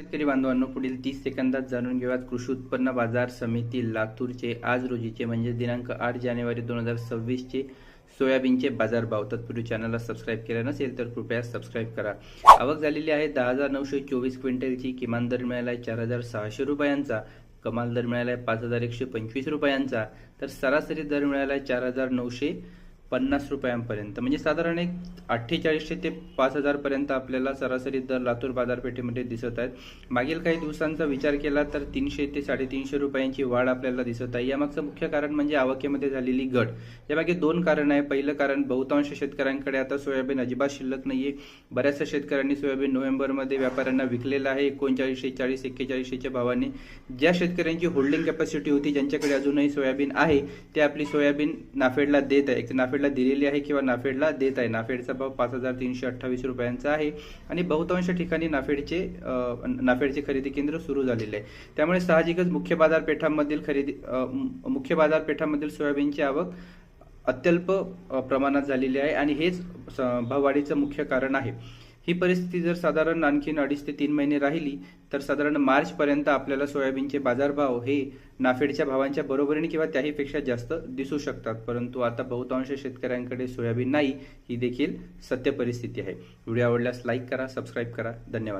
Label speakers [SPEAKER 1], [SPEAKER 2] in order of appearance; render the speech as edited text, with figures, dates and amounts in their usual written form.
[SPEAKER 1] शेतकरी बांधवांनो, पुढील 30 सेकंदात जाणून घेऊयात कृषी उत्पन्न बाजार समिती लातूरचे आज रोजीचे म्हणजे दिनांक 8 जानेवारी 2026 चे सोयाबीनचे बाजारभाव। तत्पूर्वी चॅनलला सबस्क्राईब केलं नसेल तर कृपया सबस्क्राईब करा। आवक झालेली आहे 10,924 क्विंटलची। किमान दर मिळाला आहे 4,600 रुपयांचा, कमाल दर मिळाला आहे 5,125 रुपयांचा, तर सरासरी दर मिळाला आहे 4,950 रुपयांपर्यंत। म्हणजे साधारण एक 4800 ते 5000 पर्यंत आपल्याला सरासरी दर लातूर बाजारपेठेमध्ये दिसत आहेत। मागील काही दिवसांचा विचार केला तर 300 ते 350 रुपयांची वाढ आपल्याला दिसत आहे। यामागचं मुख्य कारण म्हणजे आवकेमध्ये झालेली घट। यामागे दोन कारण आहे। पहिलं कारण, बहुतांश शेतकऱ्यांकडे आता सोयाबीन अजिबात शिल्लक नाहीये। बऱ्याचशा शेतकऱ्यांनी सोयाबीन नोव्हेंबरमध्ये व्यापाऱ्यांना विकलेलं आहे 3900, 40, 4100च्या भावाने। ज्या शेतकऱ्यांची होल्डिंग कॅपॅसिटी होती, ज्यांच्याकडे अजूनही सोयाबीन आहे, ते आपली सोयाबीन नाफेडला देत आहे। एक नाफेडला दिलेली आहे किंवा नाफेडला देत आहे। नाफेडचा भाव 5,328 रुपयांचा आहे आणि बहुतांश ठिकाणी नाफेडचे खरेदी केंद्र सुरू झालेले आहे। त्यामुळे साहजिकच मुख्य बाजारपेठांमधील सोयाबीनची आवक अत्यल्प प्रमाणात झालेली आहे आणि हेच भाववाढीचं मुख्य कारण आहे। ही परिस्थिती जर साधारण आणखीन 2.5 ते 3 महिने राहिली तर साधारण मार्च पर्यंत आपल्याला सोयाबीनचे बाजारभाव हे नाफेडच्या भावांच्या बरोबरीने किंवा त्याहीपेक्षा जास्त दिसू शकतात। परंतु आता बहुतांश शेतकऱ्यांकडे सोयाबीन नाही, ही देखील सत्य परिस्थिती आहे। व्हिडिओ आवडल्यास लाईक करा, सबस्क्राईब करा। धन्यवाद।